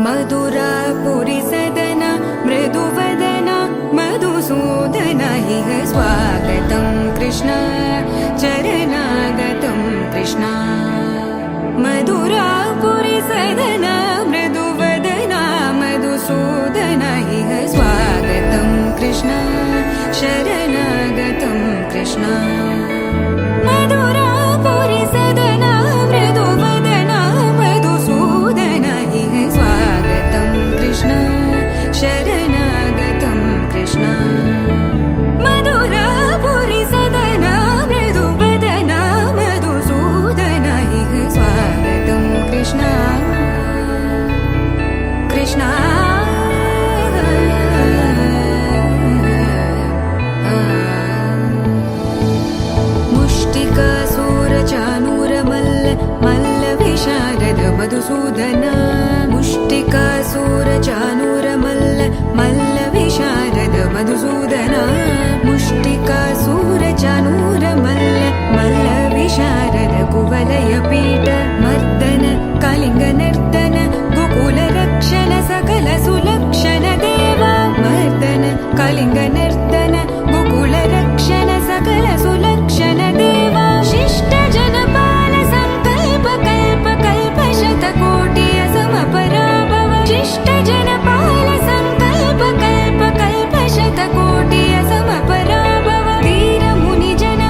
मधुरापुरी सदन मृदुवदन मधुसूदन इह स्वागतं कृष्ण चरणागतं कृष्ण मधुरापुरी सदन मृदुवदन मधुसूदन इह स्वागतं कृष्ण शरणागतं कृष्ण मधुरापुरी सदन मृदुवदन मधुसूदन इह स्वागतं कृष्ण शरणागतं कृष्ण मधुरापुरी सदन मृदुवदन मधुसूदन इह स्वागतं कृष्ण कृष्ण मुष्टिकासूरचानूरमल्ल मल्लविशारद मधुसूदन मुष्टिकासूरचानूरमल्ल मल्लविशारद मधुसूदन मुष्टिकासूरचानूरमल्ल मल्लविशारद कुवलयपीठ मर्दन कलिङ्गनर्दन गोकुलरक्षण सकल सुलक्षण देवा मर्दन कलिङ्गनर्दन गोकुलरक्षण सकल सुलक्षण देवा शिष्ट जनपाल संकल्प कल्प कल्प शतकोटि असमपराभव शिष्ट जनपाल संकल्प कल्प कल्प शतकोटि असमपराभव वीर मुनि जन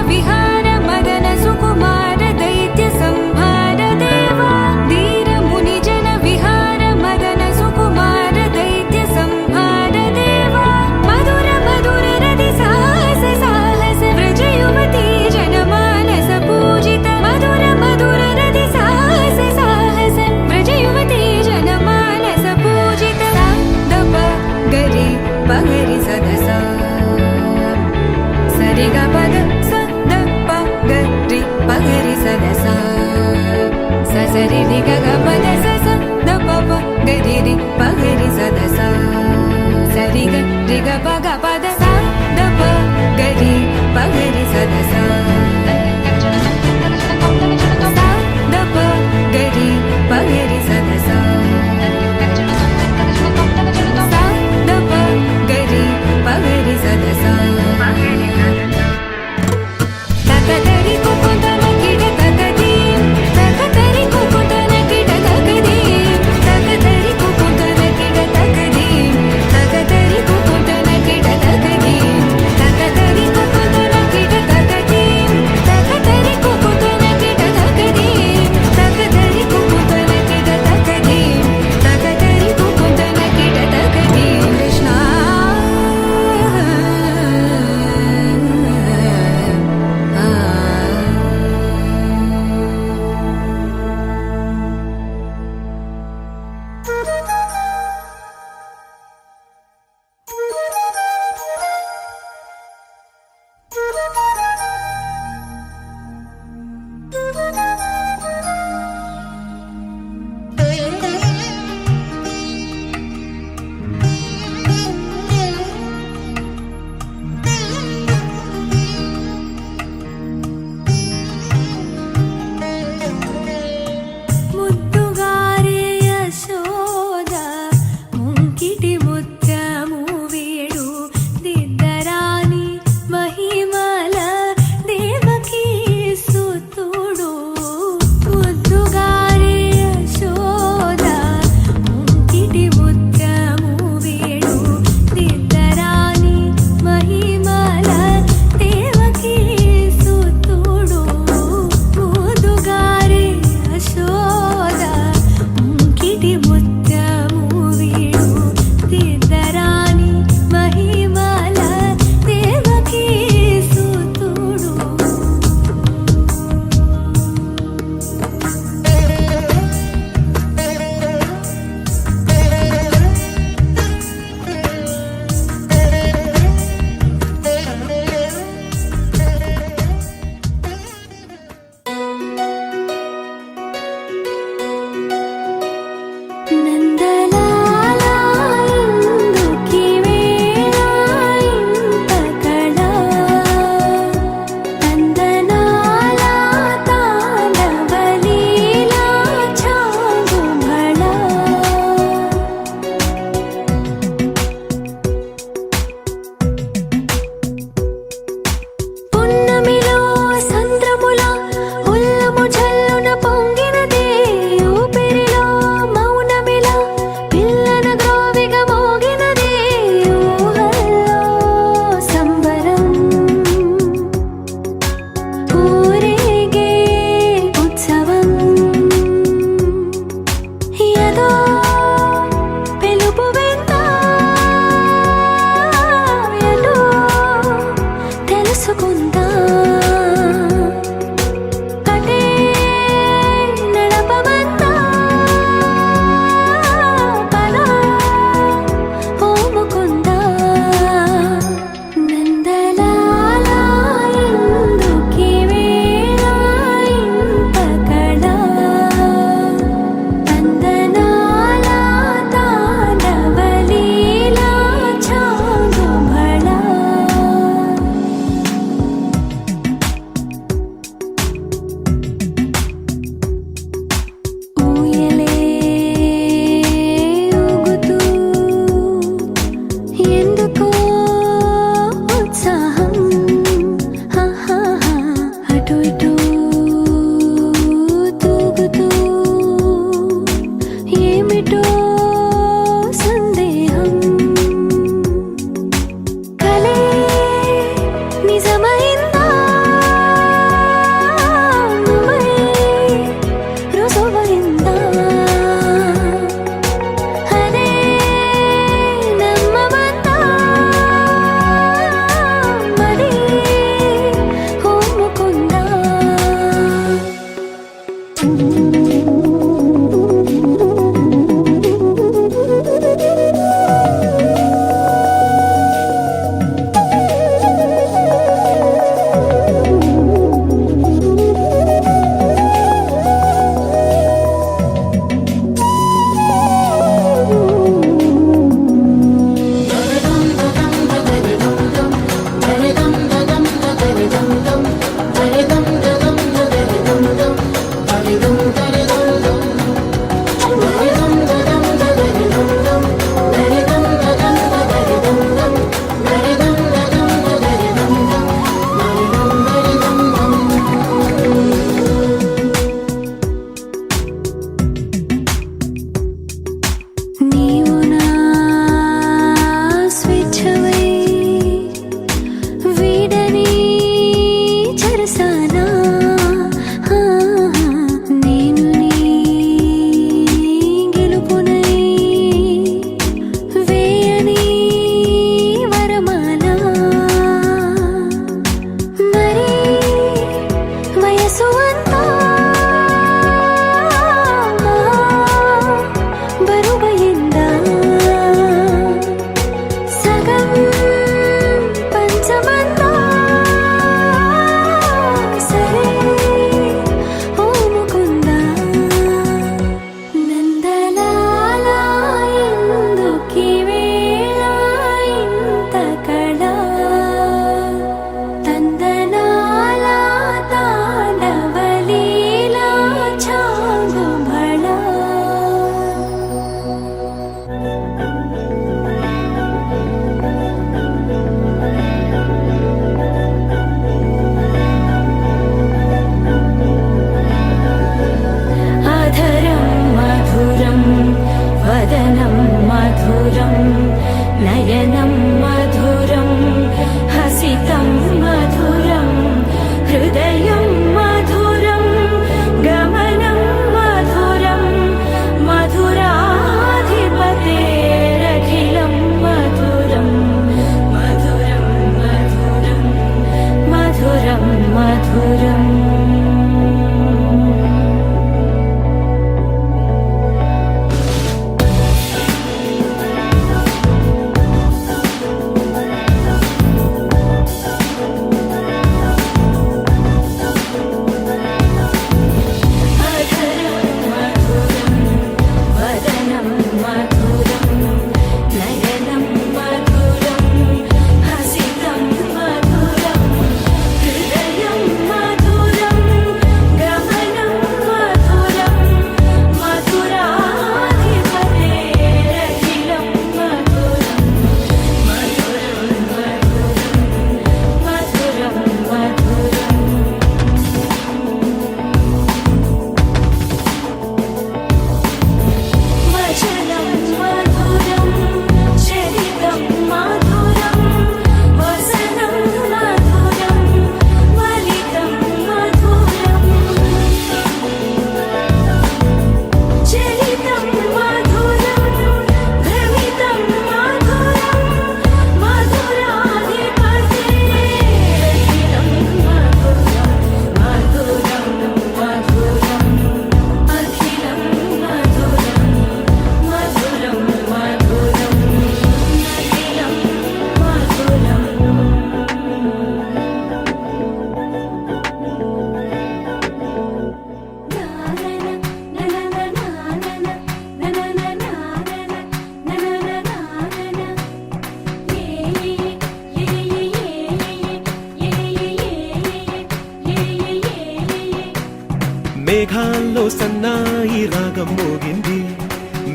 మేఘాల్లో సన్నాయి రాగం మోగింది,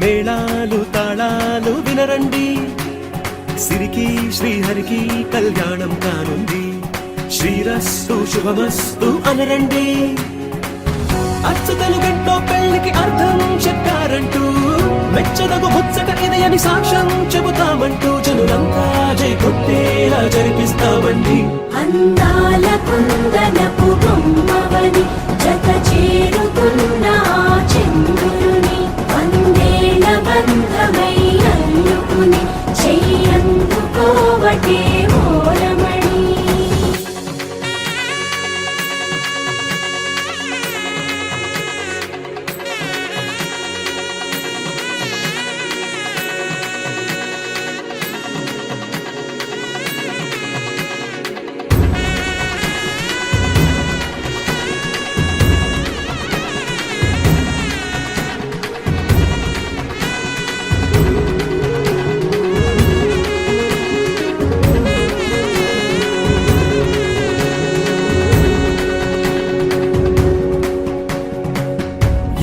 మేళాలు తాళాలు వినరండి, సిరికి శ్రీహరికి కళ్యాణం కానుంది, శ్రీరస్తు శుభమస్తు అనరండి. అచ్చు తెలుగంటో పెళ్లికి అర్థం చెప్పారంటూ, మెచ్చదగు ముచ్చట ఇది అని సాక్ష్యం చెబుతామంటూ, జనులంతా జై కొట్టేలా జరిపిస్తామండి. అందాల కుందనపు బొమ్మవని జత చేరుకున్న చంద్రుని, వందేల బంధమై అల్లుకుని చెయ్యందుకోవటే ఓరమణి.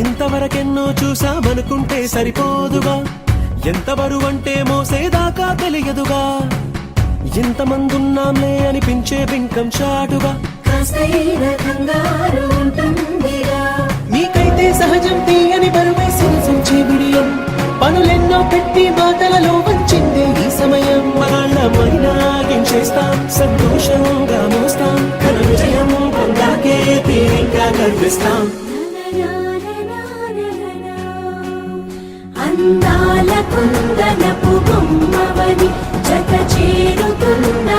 ఇంతవరకెన్నో చూసామనుకుంటే సరిపోదుగా, ఎంత బరువంటే మోసేదాకా తెలియదుగా, ఇంతమందున్నాంలే అనిపించే బింకం చాటుగా, కాస్తైన కంగారు ఉంటుందిగా. నీకైతే సహజం తీయని బరువై సంచే బిడియం, పనులెన్నో పెట్టి మాటలలో వంచిందే ఈ సమయం. మగాళ్ళమైనా ఏం చేస్తాం, సంతోషంగా మోస్తాం, ఘన విజయం పొందాకే తీరిగ్గా కనిపిస్తాం. అందాల కుందనపు బొమ్మవని జత చేరుకున్న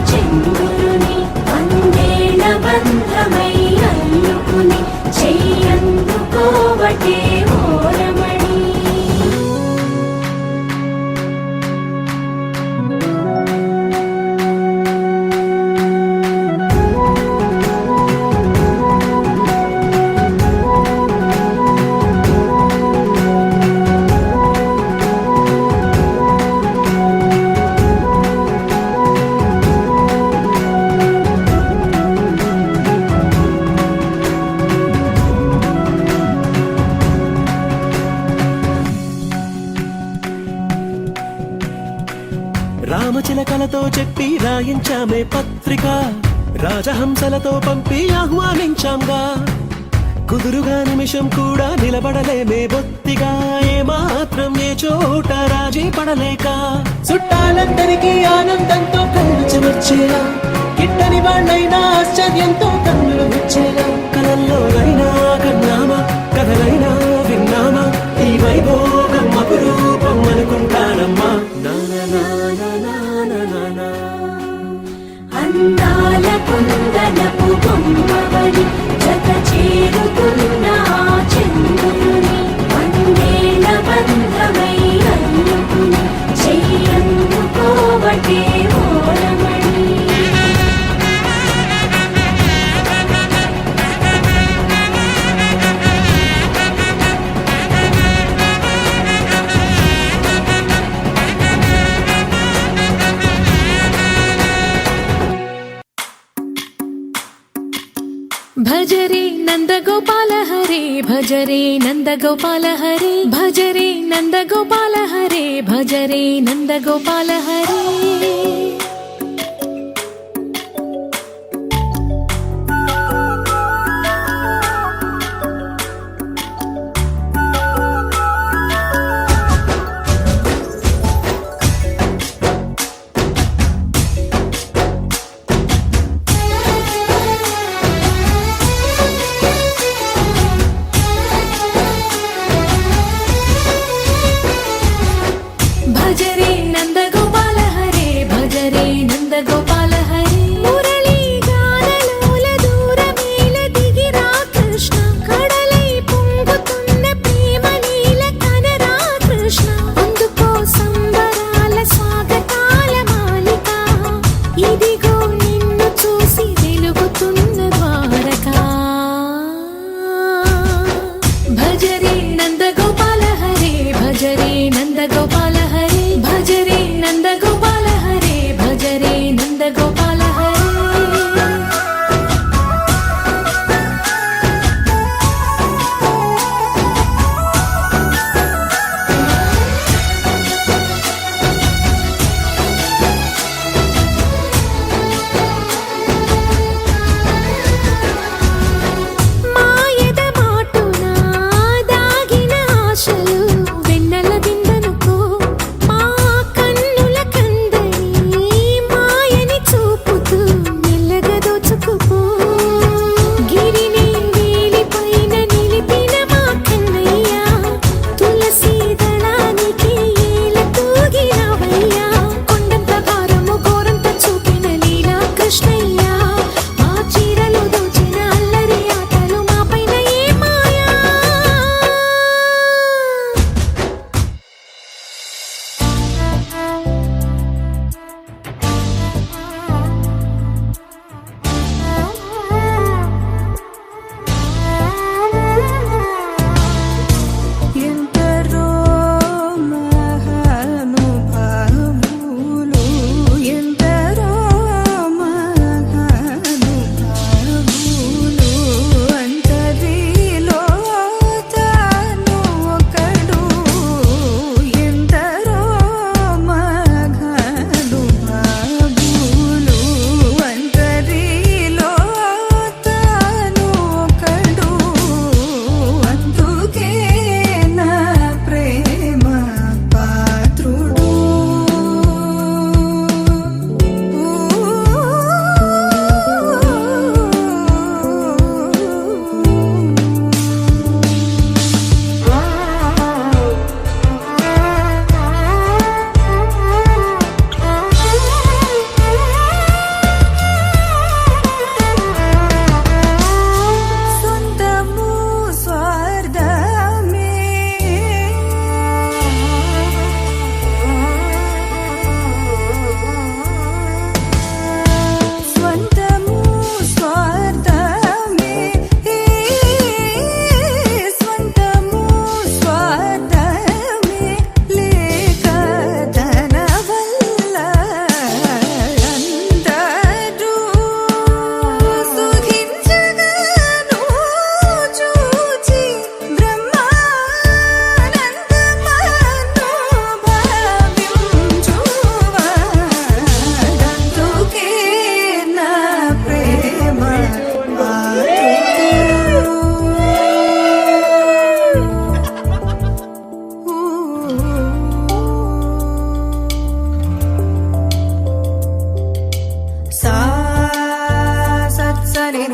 చంద్రుని, వందేల బంధమై అల్లుకుని చెయ్యందుకోవటే ఓరమణి. రామచిలకలతో చెప్పి రాయించామే పత్రిక, రాజహంసలతో పంపి ఆహ్వానించాంగా, కుదురుగా నిమిషం కూడా నిలబడలేమే బొత్తిగా, ఏమాత్రం ఏ చోట రాజీ పడలేక, చుట్టాలందరికీ ఆనందంతో కళ్ళు చెమర్చేలా, గిట్టని వాళ్ళైనా ఆశ్చర్యంతో కన్నులు వచ్చేలా, కలల్లోనైనా కన్నామా, కథలైనా విన్నామా, ఈ వైభోగం అపురూపం అనుకుంటానమ్మా. అందాల కుందనపు బొమ్మవని జత చేరుకున్న చంద్రుని, వందేల బంధమై అల్లుకుని చెయ్యందుకోవటే ఓరమణి. భజరే నందగోపాల హరే, భజరే నందగోపాల హరే, భజరే నందగోపాల హరే, భజరే నందగోపాల హరే. భజరే నందగోపాల హరే, భజరే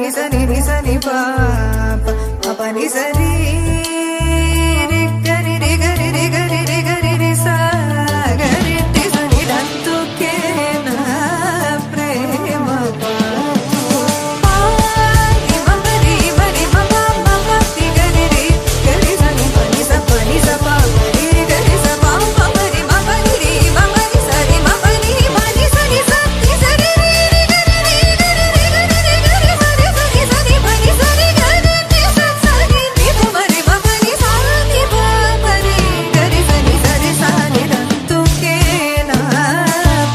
ని సని ని సని పా ప ని సరి రి గరి రి గరి రి గరి రి గరి రి సా గరి టి సని దంతుకే నా ప్రేమ పాని మమరి మరి మమ మమ తి గరి రి గరి సని పని స పా గరి రి గరి స పా మమరి మమరి రి మమరి సరి మమరి మని సని సని సరి రి గరి రి గరి రి గరి రి గరి సరి సని సని పని సరి గరి ని స సని ని మమరి మమని సని పా మరి గరి సని సరి సని దంతుకే నా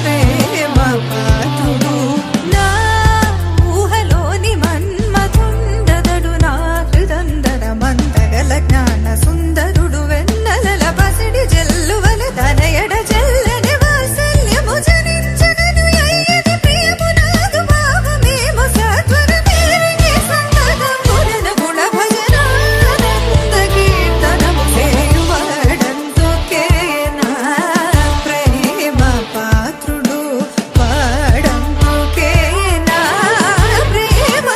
ప్రేమ పాతుడు నా ఊహలోని మన్మథుండదడు నా హృదందర మందగల జ్ఞాన సుందరుడు వెన్నెలల పసిడి జల్లువల తనయడ జల్లని వాత్సల్యము జనించగను అయ్యది ప్రియము నాదు భావమేమో సత్వర మేరిని సంతతములన గుణ భజనానంద కీర్తనము చేయువాడందుకే నా ప్రేమ పాత్రుడు వాడందుకే నా ప్రేమ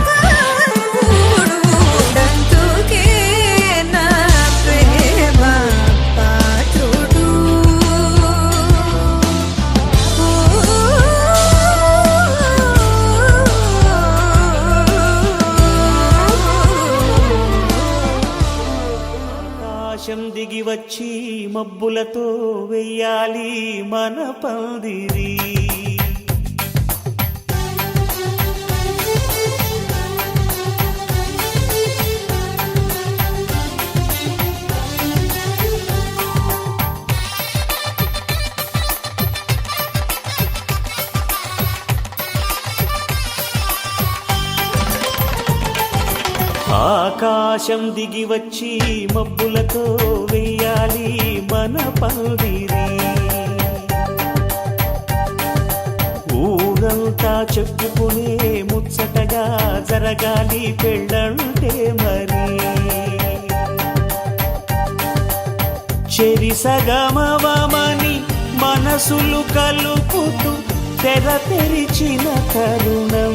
పాత్రుడు డందుకే నా ప్రేమ పాత్రుడు ఆకాశం దిగి వచ్చి మబ్బులతో వెయ్యాలి మన పందిరి ఆకాశం దిగి వచ్చి మబ్బులతో వెయ్యాలి మన పందిరి ఊరంతా చెప్పుకునే ముచ్చటగా జరగాలి పెళ్ళంటే మరి చెరిసగమవమని మనసులు కలుపుతూ తెర తెరిచిన తరుణం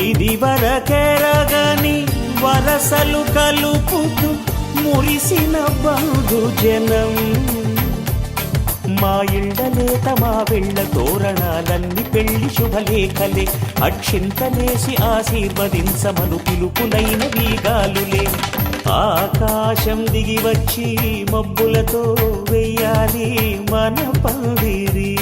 ఇది వరకెరగని వరసలు కలుపుతూ మురిసిన బంధుజనం మా ఇళ్ళలేత మా వెళ్ళ తోరణాలన్నీ పెళ్లి శుభలేఖలే అక్షింతలేసి ఆశీర్వదించమను పిలుపులైన వీగాలులే ఆకాశం దిగి వచ్చి మబ్బులతో వెయ్యాలి మన పందిరి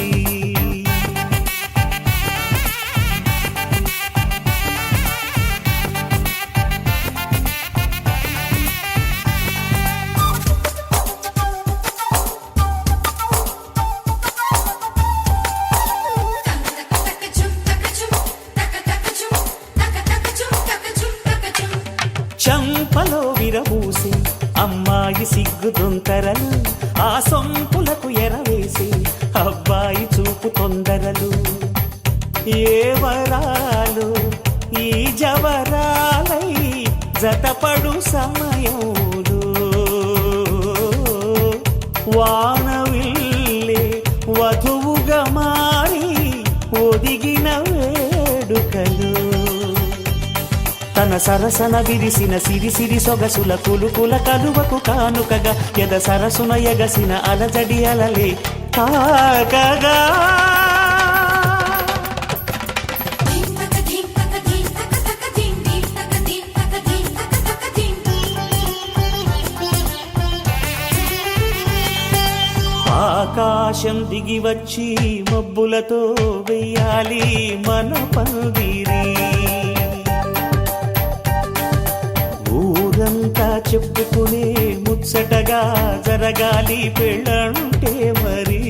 చంపలో విరబూసి అమ్మాయి సిగ్గు దొంతరలు ఆ సొంపులకు ఎరవేసి అబ్బాయి చూపు తొందరలు ఏ వరాలు ఈ జవరాలై జతపడు సమయంలో వానవిల్లే వధువుగా మారి ఒదిగిన వేడుకలు తన సరసన విరిసిన సిరిసిరి సొగసుల కులుకుల కలువకు కానుకగా ఎద సరసున ఎగసిన అలజడి అలలే తాకగా ఆకాశం దిగి వచ్చి మబ్బులతో వెయ్యాలి మన పందిరి ఊరంతా చెప్పుకునే ముచ్చటగా జరగాలి పెళ్ళంటే మరి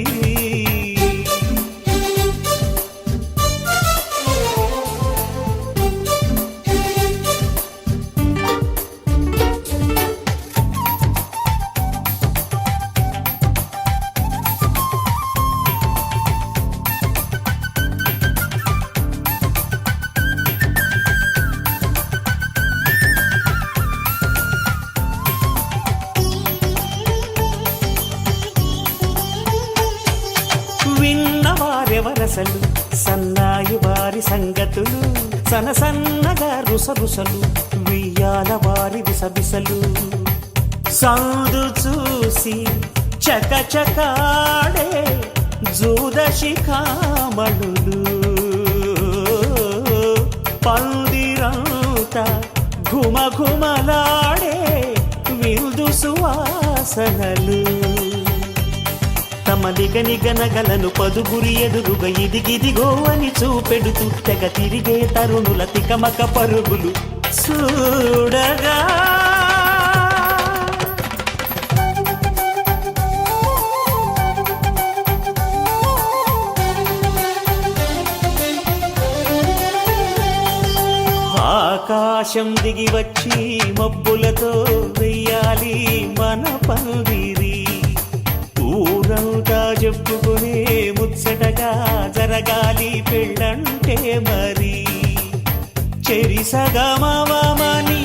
సంగతులు సనసన్నగా రుసరుసలు వియ్యాల వారి విసవిసలు సందు చూసి చకచకాడే జూదశిఖామణులు పందిరంతా ఘుమఘుమలాడే విందు సువాసనలు తమ నిగనిగనగలను పదుగురి ఎదురుగా ఇదిగిదిగో అని చూపెడుతూ తెగ తిరిగే తరుణుల తికమక పరుగులు చూడగా ఆకాశం దిగి వచ్చి మబ్బులతో వెయ్యాలి మన పందిరి ఊరంతా చెప్పుకునే ముచ్చటగా జరగాలి పెళ్ళంటే మరి చెరిసగమవమని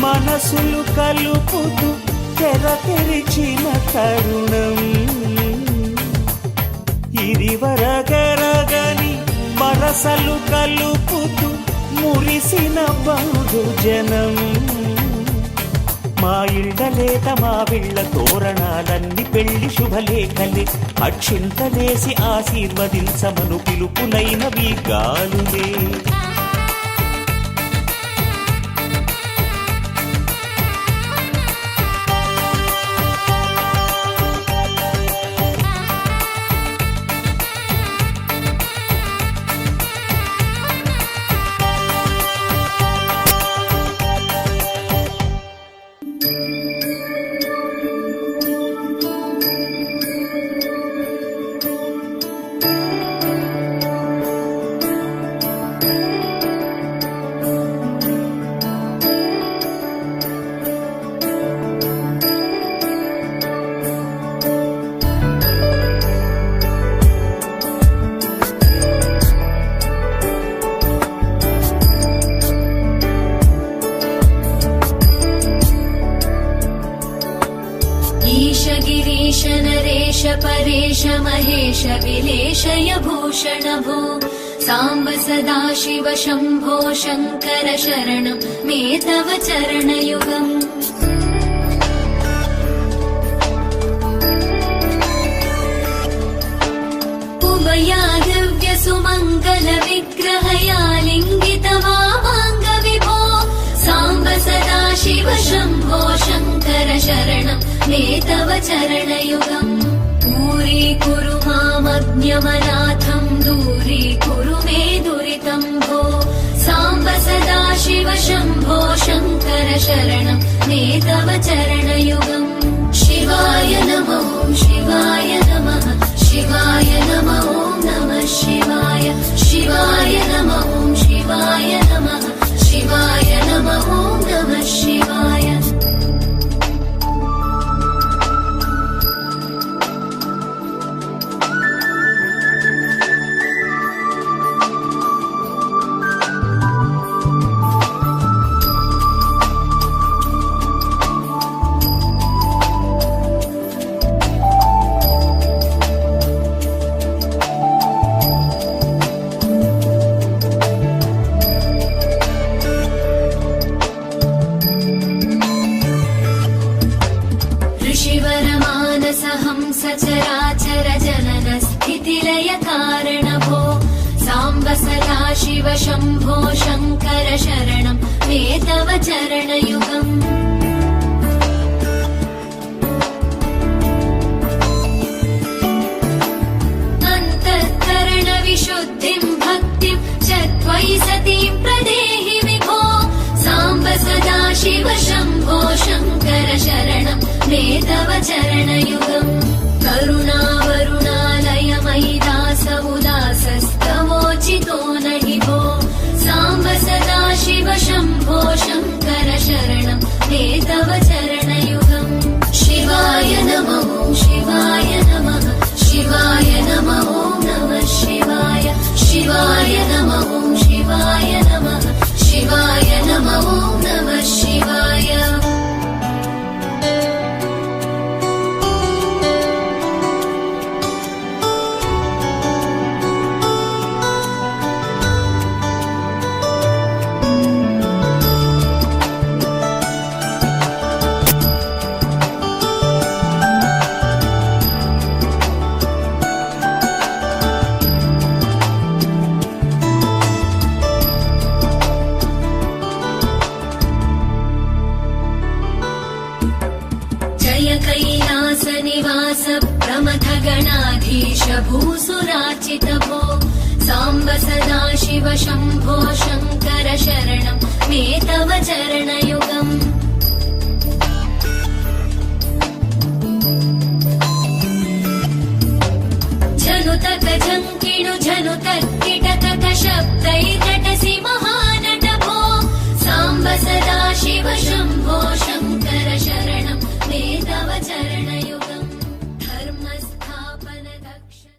మనసులు కలుపుతూ తెర తెరిచిన తరుణం ఇదివరగరగని వరసలు కలుపుతూ మురిసిన బహుజనం మా ఇళ్ళలేత మా విళ్ళ తోరణాలన్నీ పెళ్లి శుభలేఖలే అక్షింతలేసి ఆశీర్వదించమను పిలుపులైనవి గాలులే नरेश परेश महेश विलेशय भूषण भो साम्ब सदाशिव शम्भो शङ्कर शरणं मे तव चरणयुगम् उभयादिव्य सुमङ्गल विग्रहया लिङ्गितमामाङ्ग विभो साम्ब सदाशिव शम्भो शङ्कर शरणं मे तव चरणयुगम् दूरीकुरु मामज्ञमनाथं दूरीकुरु मे दुरितं भो साम्ब सदाशिव शम्भो शङ्कर शरणं मे तव चरणयुगम् शिवाय नमो शिवाय नमः शिवाय नमो नमः शिवाय शिवाय नमो शिवाय नमः शिवाय नमो नमः शिवाय सचराचर जनन स्थितिलय कारण भो साम्ब सदाशिव शम्भो शङ्कर शरणं मे तव चरणयुगम् अन्तःकरण विशुद्धिं भक्तिं च त्वयि सतीं प्रदेहि विभो साम्ब सदाशिव शम्भो शङ्कर शरणं मे तव चरणयुगम् करुणावरुणालय मयि दास उदासस्तवोचितो नहि भो साम्ब सदाशिव शम्भो शङ्कर शरणं मे तव चरणयुगम् शिवाय नमो शिवाय नमः शिवाय नमो नमः शिवाय शिवाय नमो शिवाय नमः शिवाय नमो नमः शिवाय गणाधीश भूसुरार्चित भो साम्ब सदा शिव शम्भो शङ्कर शरणं मे तव चरणयुगम्